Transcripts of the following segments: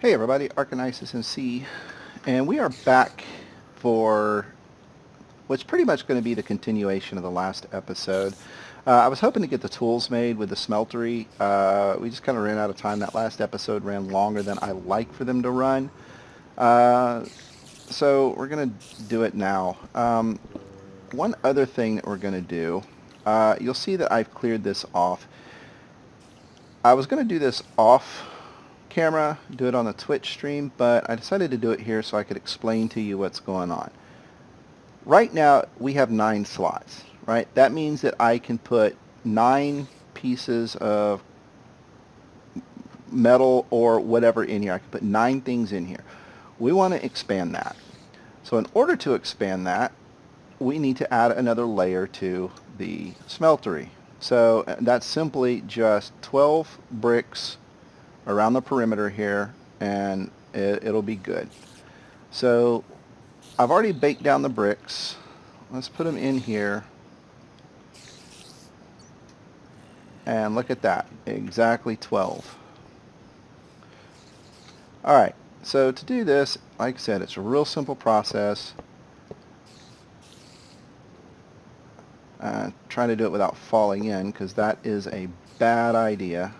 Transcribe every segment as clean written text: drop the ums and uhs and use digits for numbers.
Hey everybody, Arcanisis MC, and we are back for what's pretty much going to be the continuation of the last episode. I was hoping to get the tools made with the smeltery. We just kind of ran out of time. That last episode ran longer than I like for them to run. Uh, so we're going to do it now. One other thing that we're going to do, you'll see that I've cleared this off. I was going to do this off camera, do it on the Twitch stream, but I decided to do it here so I could explain to you what's going on. Right now, we have 9 slots, right? That means that I can put 9 pieces of metal or whatever in here. I can put 9 things in here. We want to expand that. So in order to expand that, we need to add another layer to the smeltery. So that's simply just 12 bricks around the perimeter here, and it'll be good. So I've already baked down the bricks. Let's put them in here. And look at that, exactly 12. Alright, so to do this, like I said, it's a real simple process. Trying to do it without falling in, because that is a bad idea.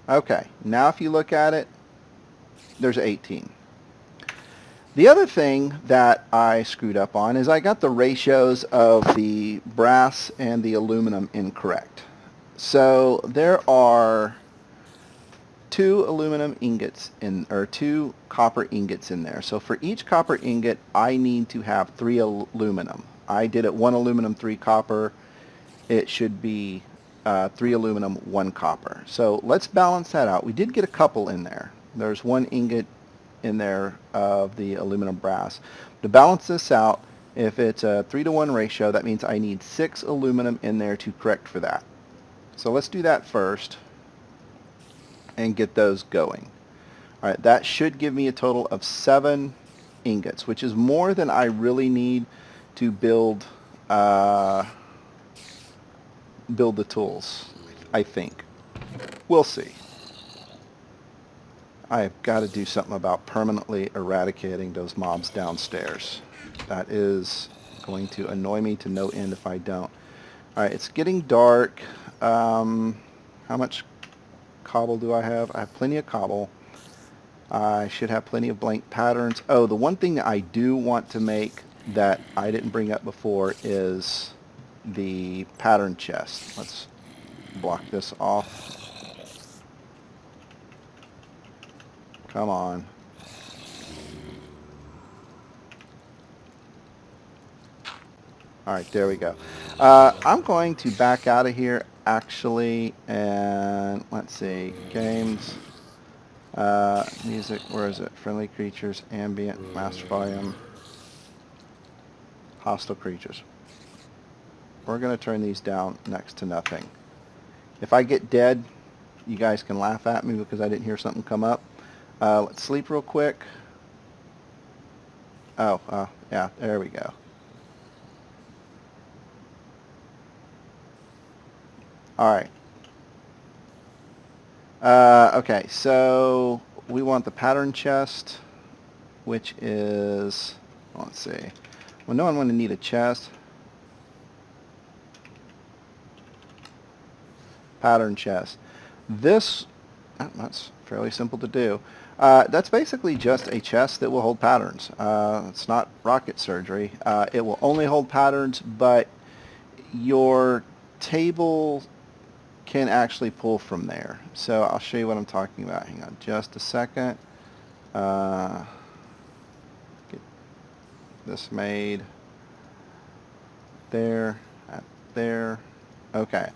Okay, now if you look at it, there's 18. The other thing that I screwed up on is I got the ratios of the brass and the aluminum incorrect. So there are 2 aluminum ingots or 2 copper ingots in there. So for each copper ingot, I need to have 3 aluminum. I did it 1 aluminum, 3 copper. It should be 3 aluminum, 1 copper. So let's balance that out. We did get a couple in there. There's 1 ingot in there of the aluminum brass. To balance this out, if it's a 3-to-1 ratio, that means I need 6 aluminum in there to correct for that. So let's do that first and get those going. All right, that should give me a total of 7 ingots, which is more than I really need to build the tools, I think. We'll see. I've got to do something about permanently eradicating those mobs downstairs. That is going to annoy me to no end if I don't. Alright, it's getting dark. How much cobble do I have? I have plenty of cobble. I should have plenty of blank patterns. Oh, the one thing that I do want to make that I didn't bring up before is the pattern chest. Let's block this off. Come on. Alright, there we go. I'm going to back out of here actually, and let's see, games, music, where is it? Friendly creatures, ambient, master volume, hostile creatures. We're going to turn these down next to nothing. If I get dead, you guys can laugh at me because I didn't hear something come up. Let's sleep real quick. Oh, yeah, there we go. Alright. Okay, so we want the pattern chest, which is, let's see. Well, no one want to need a chest. Pattern chest. This, that's fairly simple to do. That's basically just a chest that will hold patterns. It's not rocket surgery. It will only hold patterns, but your table can actually pull from there. So I'll show you what I'm talking about. Hang on just a second. Get this made. There, there. Okay.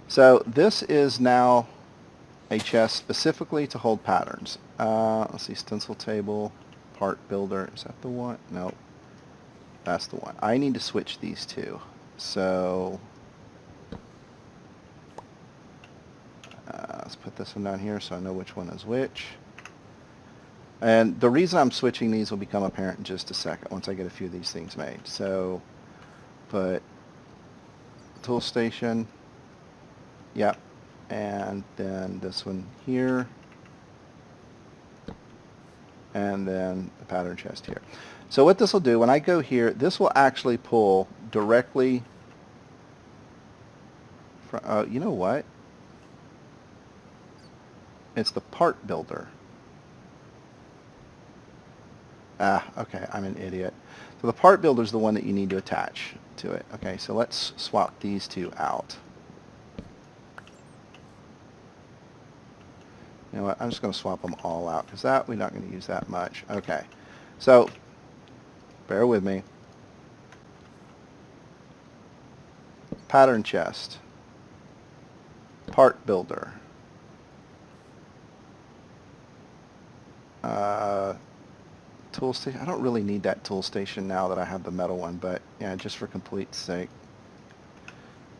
So this is now a chest specifically to hold patterns. Let's see, stencil table, part builder. Is that the one? Nope. That's the one. I need to switch these two. So let's put this one down here so I know which one is which. And the reason I'm switching these will become apparent in just a second once I get a few of these things made. So put tool station. Yep. And then this one here. And then the pattern chest here. So what this will do, when I go here, this will actually pull directly from, you know what? It's the part builder. Okay, I'm an idiot. So the part builder is the one that you need to attach to it. Okay, so let's swap these two out. You know what, I'm just going to swap them all out because that we're not going to use that much. Okay, so bear with me. Pattern chest, part builder, tool station. I don't really need that tool station now that I have the metal one, but yeah, just for complete sake.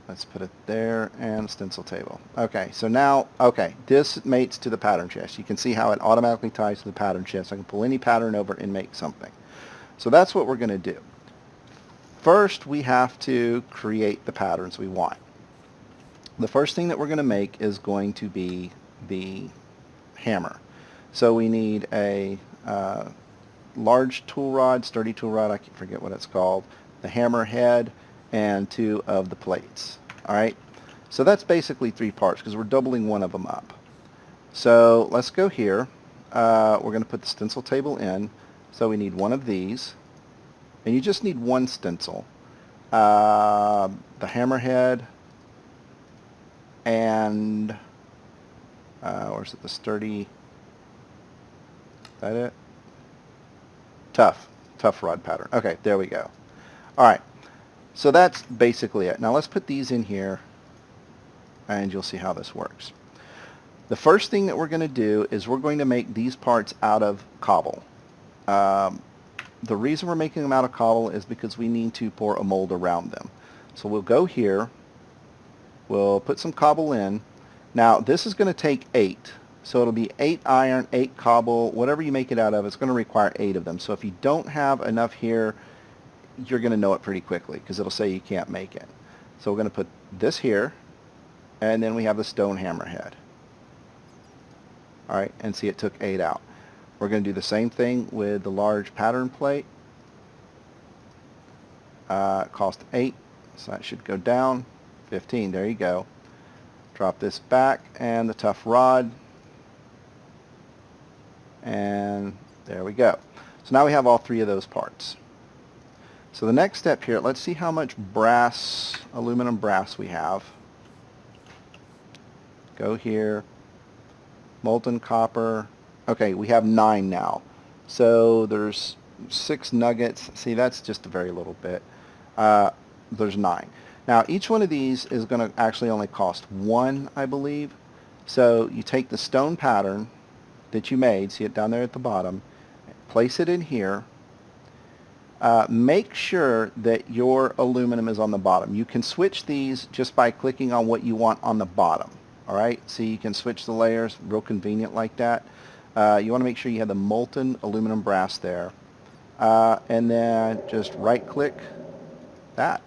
Let's put it there, and stencil table. Okay, so now, okay, this mates to the pattern chest. You can see how it automatically ties to the pattern chest. I can pull any pattern over and make something. So that's what we're going to do. First, we have to create the patterns we want. The first thing that we're going to make is going to be the hammer. So we need a large tool rod, sturdy tool rod, I forget what it's called, the hammer head, and 2 of the plates. All right, so that's basically 3 parts because we're doubling one of them up. So let's go here. We're going to put the stencil table in. So we need one of these, and you just need one stencil. The hammerhead, and where's it? The sturdy. Is that it? Tough rod pattern. Okay, there we go. All right. So that's basically it. Now let's put these in here and you'll see how this works. The first thing that we're going to do is we're going to make these parts out of cobble. The reason we're making them out of cobble is because we need to pour a mold around them. So we'll go here, we'll put some cobble in. Now this is going to take 8. So it'll be 8 iron, 8 cobble, whatever you make it out of, it's going to require 8 of them. So if you don't have enough here, you're going to know it pretty quickly because it'll say you can't make it. So we're going to put this here, and then we have the stone hammerhead. All right, and see it took 8 out. We're going to do the same thing with the large pattern plate. It cost 8, so that should go down. 15, there you go. Drop this back, and the tough rod. And there we go. So now we have all 3 of those parts. So the next step here, let's see how much brass, aluminum brass we have. Go here, molten copper. Okay, we have 9 now. So there's 6 nuggets. See, that's just a very little bit. There's 9. Now each one of these is going to actually only cost 1, I believe. So you take the stone pattern that you made, see it down there at the bottom, place it in here. Make sure that your aluminum is on the bottom. You can switch these just by clicking on what you want on the bottom. All right, so you can switch the layers, real convenient like that. You want to make sure you have the molten aluminum brass there. And then just right click that.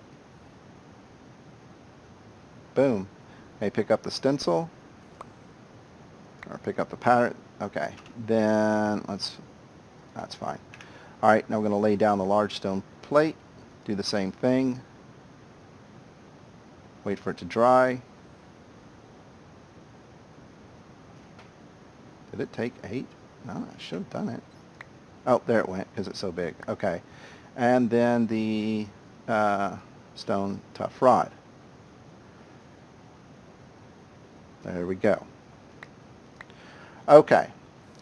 Boom. Okay, pick up the stencil, or pick up the pattern. Okay, then that's fine. All right, now we're going to lay down the large stone plate, do the same thing, wait for it to dry. Did it take 8? No, I should have done it. Oh, there it went because it's so big. Okay, and then the stone tough rod. There we go. Okay,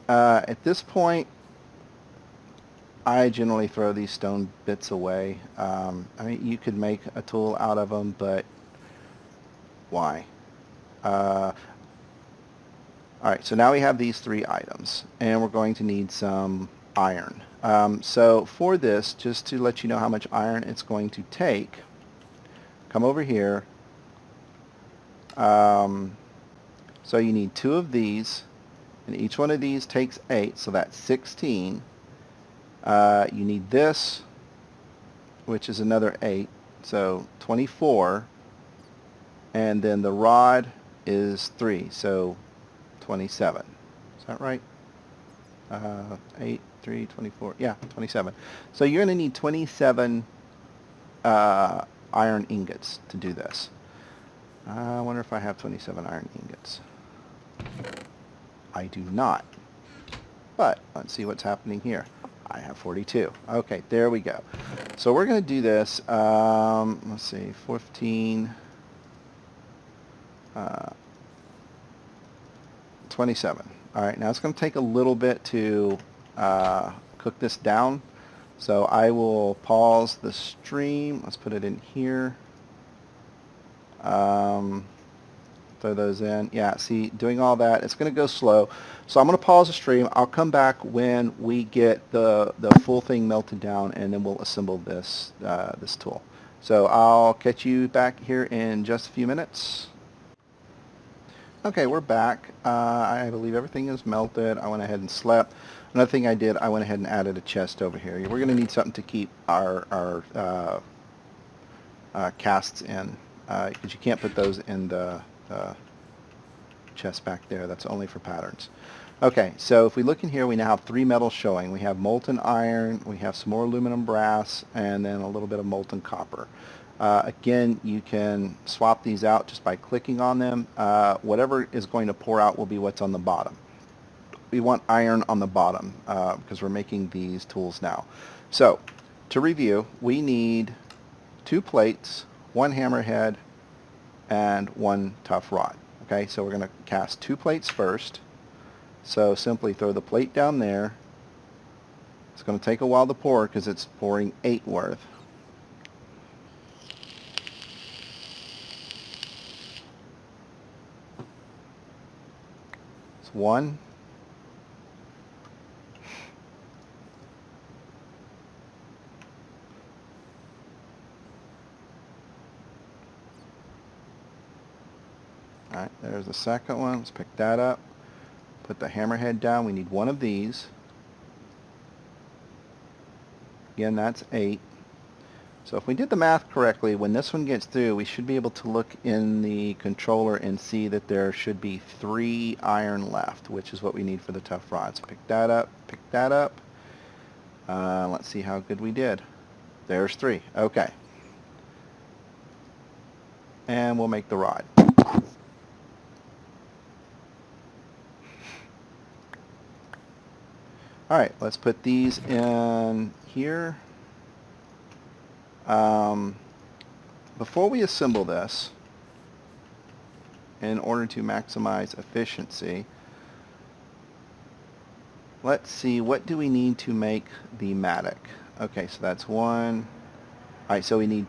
at this point, I generally throw these stone bits away. I mean, you could make a tool out of them, but why? All right, so now we have these 3 items, and we're going to need some iron. So for this, just to let you know how much iron it's going to take, come over here. So you need 2 of these, and each one of these takes 8, so that's 16. You need this, which is another 8, so 24. and then the rod is 3, so 27. Is that right? 8, 3, 24. Yeah, 27. So you're going to need 27 iron ingots to do this. I wonder if I have 27 iron ingots. I do not. But let's see what's happening here. I have 42. Okay, there we go. So we're going to do this. Let's see, 15, 27. All right, now it's going to take a little bit to cook this down. So I will pause the stream. Let's put it in here. Throw those in. Yeah, see, doing all that, it's going to go slow. So I'm going to pause the stream. I'll come back when we get the full thing melted down, and then we'll assemble this this tool. So I'll catch you back here in just a few minutes. Okay, we're back. I believe everything is melted. I went ahead and slept. Another thing I did, I went ahead and added a chest over here. We're going to need something to keep our casts in, because you can't put those in the chest back there. That's only for patterns. Okay, so if we look in here, we now have 3 metals showing. We have molten iron, we have some more aluminum brass, and then a little bit of molten copper. Again, you can swap these out just by clicking on them. Whatever is going to pour out will be what's on the bottom. We want iron on the bottom because we're making these tools now. So, to review, we need 2 plates, 1 hammerhead, and 1 tough rod. Okay, so we're going to cast 2 plates first. So simply throw the plate down there. It's going to take a while to pour because it's pouring 8 worth. It's 1. All right, there's the second one. Let's pick that up. Put the hammerhead down. We need 1 of these. Again, that's 8. So if we did the math correctly, when this one gets through, we should be able to look in the controller and see that there should be 3 iron left, which is what we need for the tough rod. So pick that up, pick that up. Let's see how good we did. There's 3. Okay. And we'll make the rod. All right, let's put these in here. Before we assemble this, in order to maximize efficiency, let's see, what do we need to make the mattock? Okay, so that's 1. All right, so we need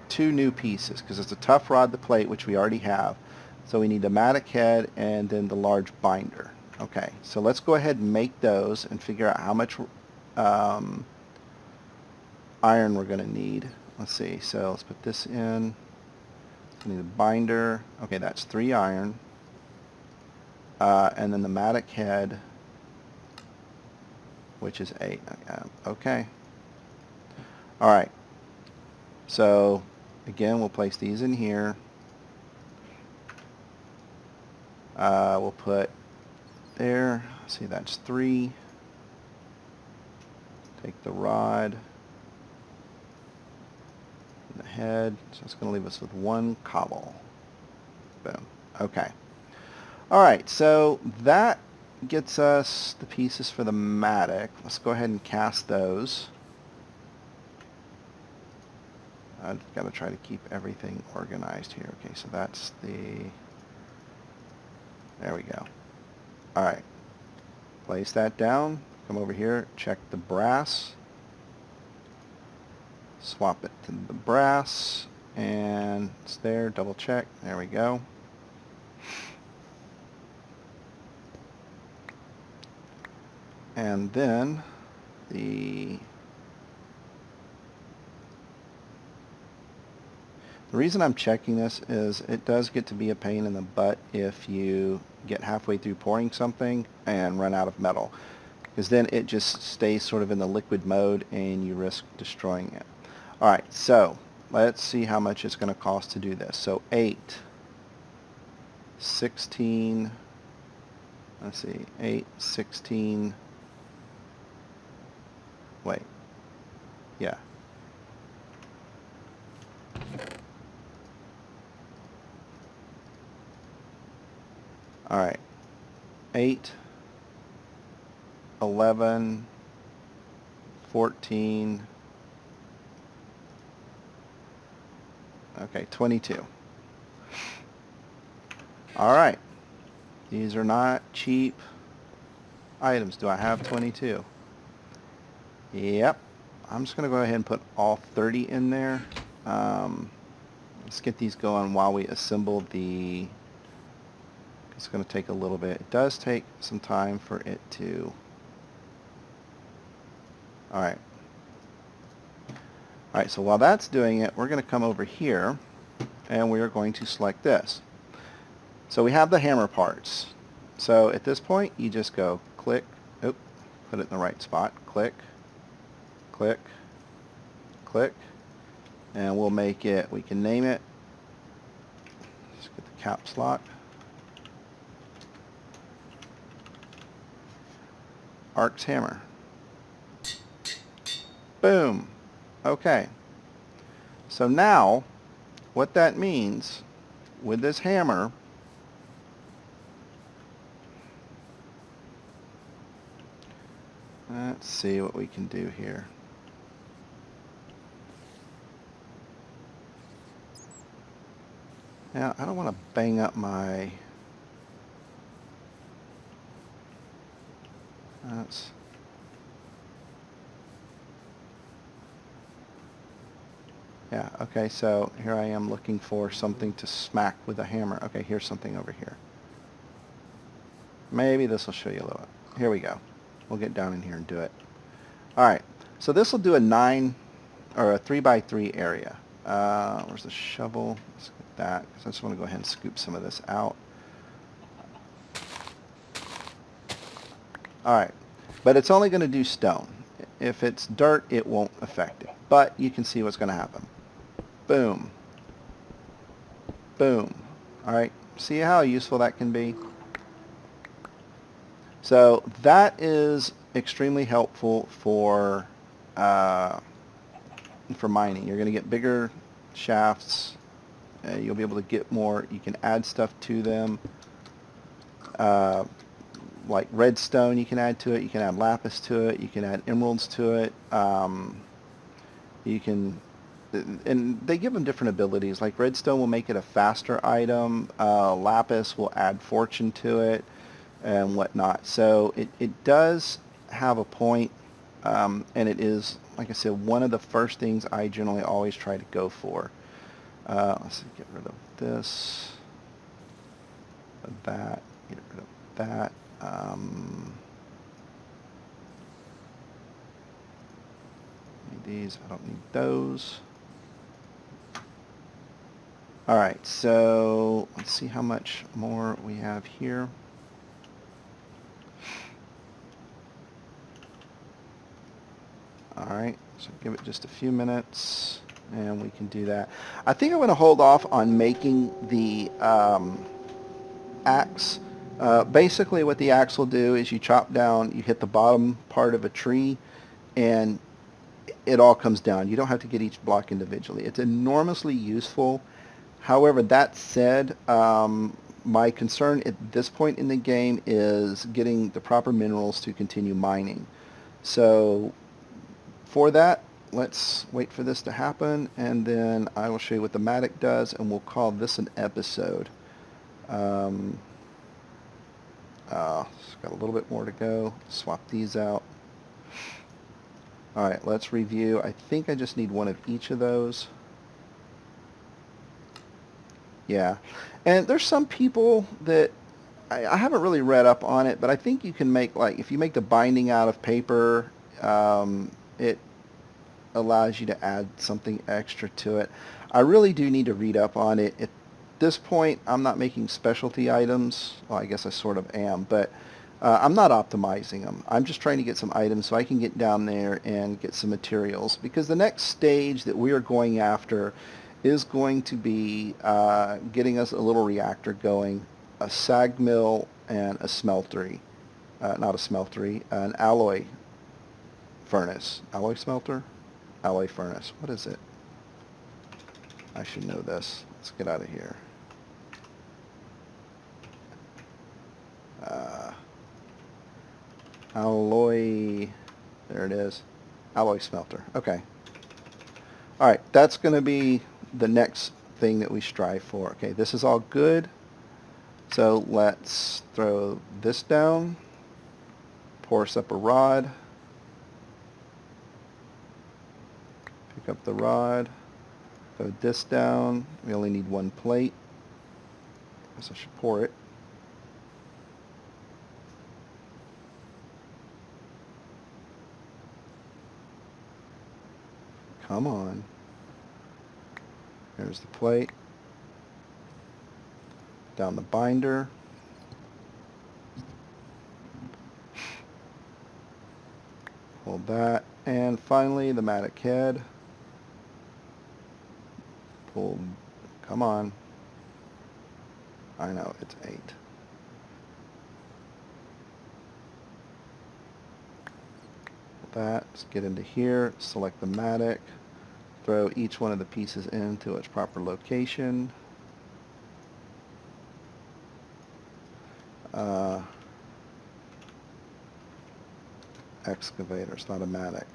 2 new pieces because it's a tough rod, the plate, which we already have. So we need the mattock head and then the large binder. Okay, so let's go ahead and make those and figure out how much iron we're going to need. Let's see, so let's put this in. So we need a binder. Okay, that's 3 iron. And then the mattock head, which is 8. Okay. All right. So, again, we'll place these in here. We'll put there. See, that's 3. Take the rod, the head. So it's going to leave us with 1 cobble. Boom. Okay. All right. So that gets us the pieces for the mattock. Let's go ahead and cast those. I've got to try to keep everything organized here. Okay, so that's the... There we go. All right. Place that down. Come over here. Check the brass. Swap it to the brass. And it's there. Double check. There we go. And then the reason I'm checking this is it does get to be a pain in the butt if you get halfway through pouring something and run out of metal, because then it just stays sort of in the liquid mode and you risk destroying it. Alright, so let's see how much it's going to cost to do this. So 8, 16, let's see, 8, 16, wait, yeah. All right, 8, 11, 14, okay, 22. All right, these are not cheap items. Do I have 22? Yep. I'm just going to go ahead and put all 30 in there. Let's get these going while we assemble the... It's going to take a little bit. It does take some time for it to... Alright. Alright, so while that's doing it, we're going to come over here and we are going to select this. So we have the hammer parts. So at this point, you just go click, put it in the right spot, click, click, click, and we'll make it, we can name it, let's get the caps lock, Ark's hammer. Boom. Okay. So now, what that means with this hammer, let's see what we can do here. Now, I don't want to bang up my... Yeah, okay, so here I am looking for something to smack with a hammer. Okay, here's something over here. Maybe this will show you a little bit. Here we go. We'll get down in here and do it. Alright, so this will do a 9 or a 3x3 area. Where's the shovel? Let's get that, because I just want to go ahead and scoop some of this out. Alright, but it's only going to do stone. If it's dirt, it won't affect it. But you can see what's going to happen. Boom. Boom. Alright, see how useful that can be? So that is extremely helpful for mining. You're going to get bigger shafts. You'll be able to get more. You can add stuff to them. Like redstone you can add to it. You can add lapis to it. You can add emeralds to it. You can... And they give them different abilities. Like redstone will make it a faster item. Lapis will add fortune to it and whatnot. So it does have a point, and it is, like I said, one of the first things I generally always try to go for. Let's see, get rid of this, that, get rid of that. Need these, I don't need those. Alright, so let's see how much more we have here. Alright, so give it just a few minutes and we can do that. I think I'm going to hold off on making the axe. Basically what the axe will do is you chop down, you hit the bottom part of a tree and it all comes down. You don't have to get each block individually. It's enormously useful. However, that said, my concern at this point in the game is getting the proper minerals to continue mining. So for that, let's wait for this to happen, and then I will show you what the Matic does, and we'll call this an episode. It's got a little bit more to go. Swap these out. Alright, let's review. I think I just need one of each of those. Yeah, and there's some people that I haven't really read up on it, but I think you can make, like, if you make the binding out of paper, it allows you to add something extra to it. I really do need to read up on it. At this point, I'm not making specialty items. Well, I guess I sort of am, but I'm not optimizing them. I'm just trying to get some items so I can get down there and get some materials, because the next stage that we are going after is going to be getting us a little reactor going, a sag mill, and a smeltery. Not a smeltery, an alloy furnace. Alloy smelter? Alloy furnace. What is it? I should know this. Let's get out of here. Alloy, there it is. Alloy smelter. Okay. All right, that's going to be the next thing that we strive for. Okay, this is all good. So let's throw this down. Pour us up a rod. Pick up the rod. Throw this down. We only need one plate. So I should pour it. Come on. There's the plate. Down the binder. Hold that. And finally, the matic head. Pull. Come on. I know, it's 8. That. Let's get into here. Select the matic. Throw each one of the pieces into its proper location. Excavator. It's not a matic.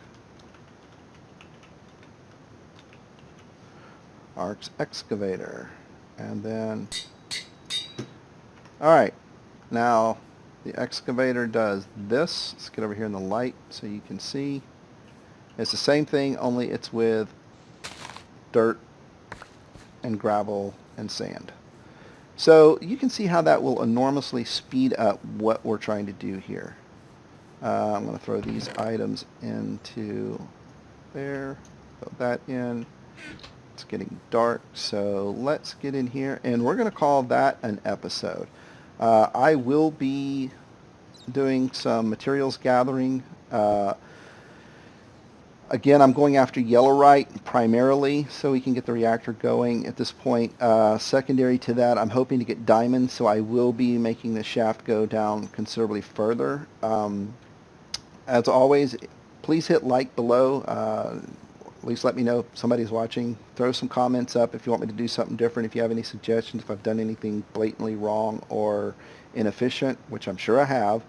Arcs excavator. And then, alright, now the excavator does this. Let's get over here in the light so you can see. It's the same thing, only it's with dirt and gravel and sand. So you can see how that will enormously speed up what we're trying to do here. I'm going to throw these items into there, throw that in. It's getting dark, so let's get in here, and we're going to call that an episode. I will be doing some materials gathering. Again, I'm going after yellowite primarily so we can get the reactor going at this point. Secondary to that, I'm hoping to get diamonds, so I will be making the shaft go down considerably further. As always, please hit like below. At least let me know if somebody's watching. Throw some comments up if you want me to do something different, if you have any suggestions, if I've done anything blatantly wrong or inefficient, which I'm sure I have.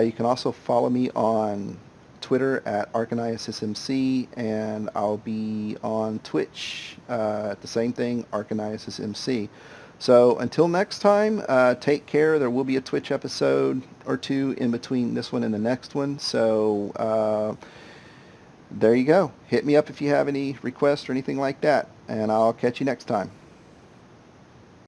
You can also follow me on Twitter at ArcaniasisMC, and I'll be on Twitch at the same thing, ArcaniasisMC. So until next time, take care. There will be a Twitch episode or two in between this one and the next one. So there you go. Hit me up if you have any requests or anything like that, and I'll catch you next time.